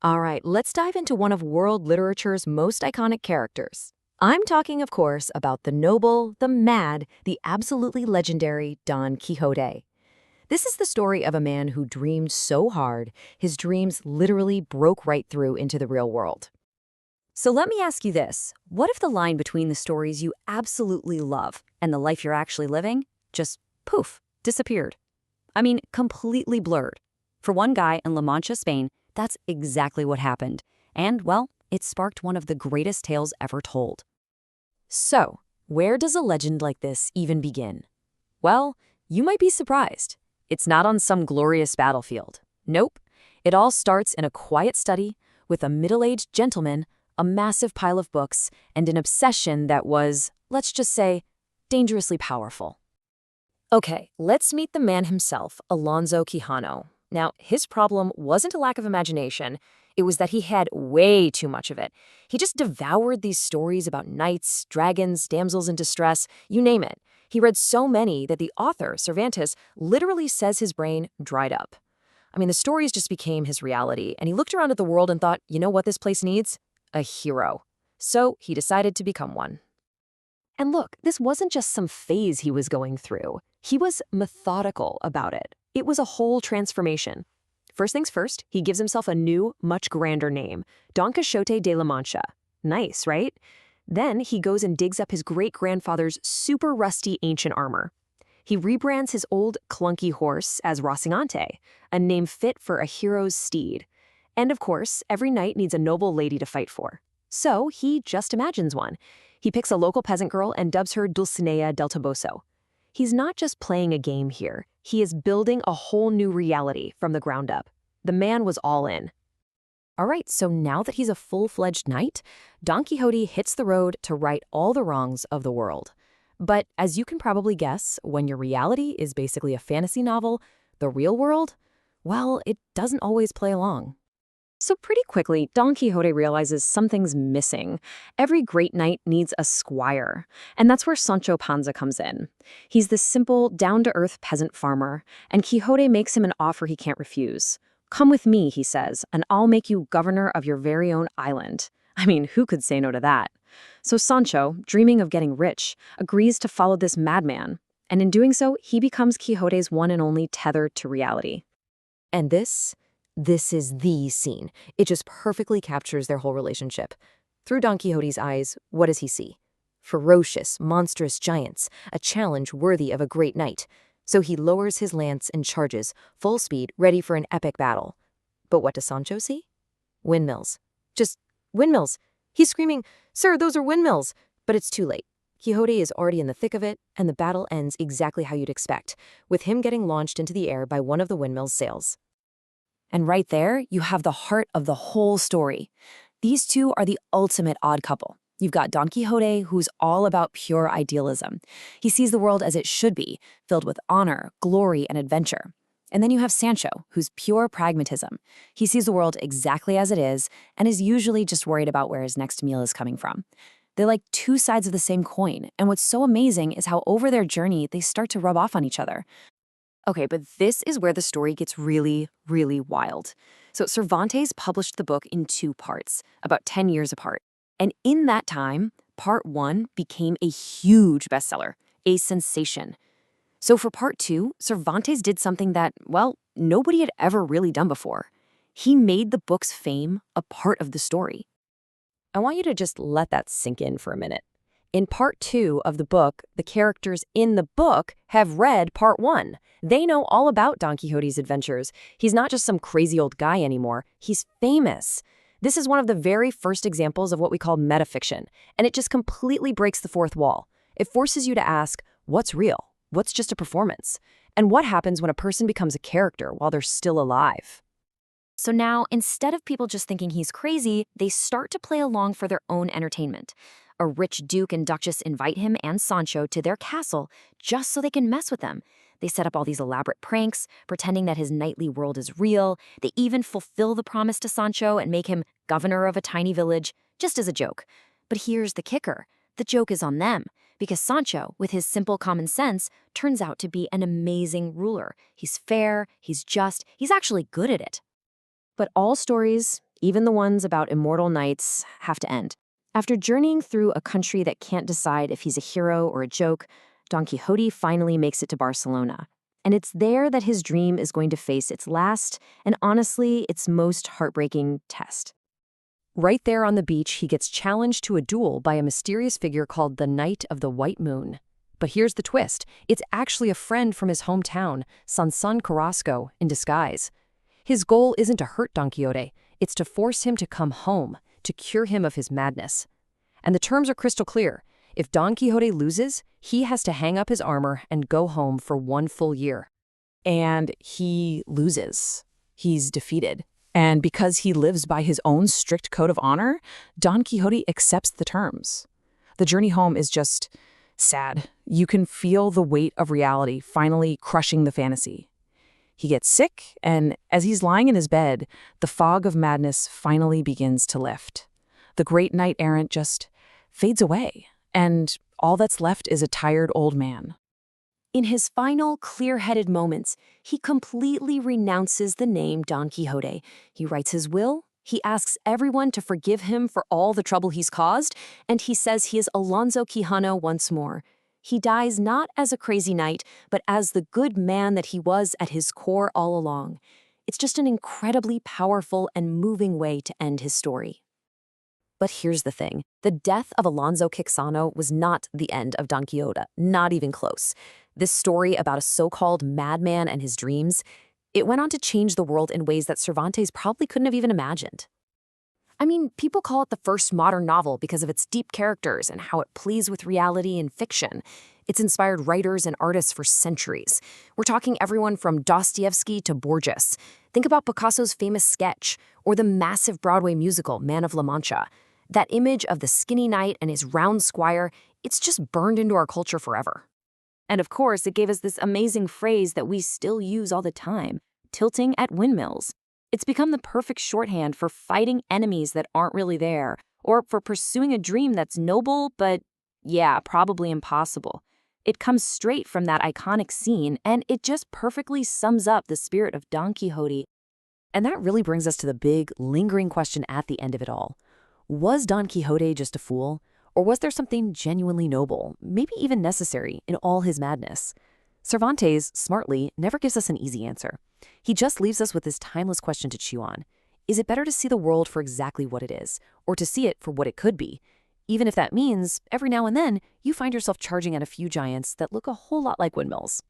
All right, let's dive into one of world literature's most iconic characters. I'm talking, of course, about the noble, the mad, the absolutely legendary Don Quixote. This is the story of a man who dreamed so hard, his dreams literally broke right through into the real world. So let me ask you this. What if the line between the stories you absolutely love and the life you're actually living just poof, disappeared? I mean, completely blurred. For one guy in La Mancha, Spain, that's exactly what happened. And, well, it sparked one of the greatest tales ever told. So, where does a legend like this even begin? Well, you might be surprised. It's not on some glorious battlefield. Nope. It all starts in a quiet study with a middle-aged gentleman, a massive pile of books, and an obsession that was, let's just say, dangerously powerful. Okay, let's meet the man himself, Alonso Quijano. Now, his problem wasn't a lack of imagination. It was that he had way too much of it. He just devoured these stories about knights, dragons, damsels in distress, you name it. He read so many that the author, Cervantes, literally says his brain dried up. I mean, the stories just became his reality, and he looked around at the world and thought, you know what this place needs? A hero. So he decided to become one. And look, this wasn't just some phase he was going through. He was methodical about it. It was a whole transformation. First things first, he gives himself a new, much grander name, Don Quixote de la Mancha. Nice, right? Then he goes and digs up his great-grandfather's super rusty ancient armor. He rebrands his old, clunky horse as Rocinante, a name fit for a hero's steed. And of course, every knight needs a noble lady to fight for. So he just imagines one. He picks a local peasant girl and dubs her Dulcinea del Toboso. He's not just playing a game here. He is building a whole new reality from the ground up. The man was all in. All right, so now that he's a full-fledged knight, Don Quixote hits the road to right all the wrongs of the world. But as you can probably guess, when your reality is basically a fantasy novel, the real world, well, it doesn't always play along. So pretty quickly, Don Quixote realizes something's missing. Every great knight needs a squire, and that's where Sancho Panza comes in. He's this simple, down-to-earth peasant farmer, and Quixote makes him an offer he can't refuse. Come with me, he says, and I'll make you governor of your very own island. I mean, who could say no to that? So Sancho, dreaming of getting rich, agrees to follow this madman, and in doing so, he becomes Quixote's one and only tether to reality. And this is the scene. It just perfectly captures their whole relationship. Through Don Quixote's eyes, what does he see? Ferocious, monstrous giants, a challenge worthy of a great knight. So he lowers his lance and charges, full speed, ready for an epic battle. But what does Sancho see? Windmills. Just windmills. He's screaming, "Sir, those are windmills!" But it's too late. Quixote is already in the thick of it, and the battle ends exactly how you'd expect, with him getting launched into the air by one of the windmill's sails. And right there, you have the heart of the whole story. These two are the ultimate odd couple. You've got Don Quixote, who's all about pure idealism. He sees the world as it should be, filled with honor, glory, and adventure. And then you have Sancho, who's pure pragmatism. He sees the world exactly as it is, and is usually just worried about where his next meal is coming from. They're like two sides of the same coin, and what's so amazing is how over their journey, they start to rub off on each other. Okay, but this is where the story gets really, really wild. So Cervantes published the book in two parts, about 10 years apart. And in that time, part one became a huge bestseller, a sensation. So for part two, Cervantes did something that, well, nobody had ever really done before. He made the book's fame a part of the story. I want you to just let that sink in for a minute. In part two of the book, the characters in the book have read part one. They know all about Don Quixote's adventures. He's not just some crazy old guy anymore. He's famous. This is one of the very first examples of what we call metafiction, and it just completely breaks the fourth wall. It forces you to ask, what's real? What's just a performance? And what happens when a person becomes a character while they're still alive? So now, instead of people just thinking he's crazy, they start to play along for their own entertainment. A rich duke and duchess invite him and Sancho to their castle just so they can mess with them. They set up all these elaborate pranks, pretending that his knightly world is real. They even fulfill the promise to Sancho and make him governor of a tiny village, just as a joke. But here's the kicker. The joke is on them, because Sancho, with his simple common sense, turns out to be an amazing ruler. He's fair, he's just, he's actually good at it. But all stories Even the ones about immortal knights have to end. After journeying through a country that can't decide if he's a hero or a joke, Don Quixote finally makes it to Barcelona. And it's there that his dream is going to face its last, and honestly, its most heartbreaking test. Right there on the beach, he gets challenged to a duel by a mysterious figure called the Knight of the White Moon. But here's the twist. It's actually a friend from his hometown, Sanson Carrasco, in disguise. His goal isn't to hurt Don Quixote. It's to force him to come home, to cure him of his madness. And the terms are crystal clear. If Don Quixote loses, he has to hang up his armor and go home for 1 full year. And he loses. He's defeated. And because he lives by his own strict code of honor, Don Quixote accepts the terms. The journey home is just sad. You can feel the weight of reality finally crushing the fantasy. He gets sick, and as he's lying in his bed, the fog of madness finally begins to lift. The great knight-errant just fades away, and all that's left is a tired old man. In his final, clear-headed moments, he completely renounces the name Don Quixote. He writes his will, he asks everyone to forgive him for all the trouble he's caused, and he says he is Alonso Quijano once more. He dies not as a crazy knight, but as the good man that he was at his core all along. It's just an incredibly powerful and moving way to end his story. But here's the thing. The death of Alonso Quixano was not the end of Don Quixote, not even close. This story about a so-called madman and his dreams, it went on to change the world in ways that Cervantes probably couldn't have even imagined. I mean, people call it the first modern novel because of its deep characters and how it plays with reality and fiction. It's inspired writers and artists for centuries. We're talking everyone from Dostoevsky to Borges. Think about Picasso's famous sketch, or the massive Broadway musical, Man of La Mancha. That image of the skinny knight and his round squire, it's just burned into our culture forever. And of course, it gave us this amazing phrase that we still use all the time, tilting at windmills. It's become the perfect shorthand for fighting enemies that aren't really there, or for pursuing a dream that's noble, but yeah, probably impossible. It comes straight from that iconic scene, and it just perfectly sums up the spirit of Don Quixote. And that really brings us to the big, lingering question at the end of it all. Was Don Quixote just a fool? Or was there something genuinely noble, maybe even necessary, in all his madness? Cervantes, smartly, never gives us an easy answer. He just leaves us with this timeless question to chew on. Is it better to see the world for exactly what it is, or to see it for what it could be? Even if that means, every now and then, you find yourself charging at a few giants that look a whole lot like windmills.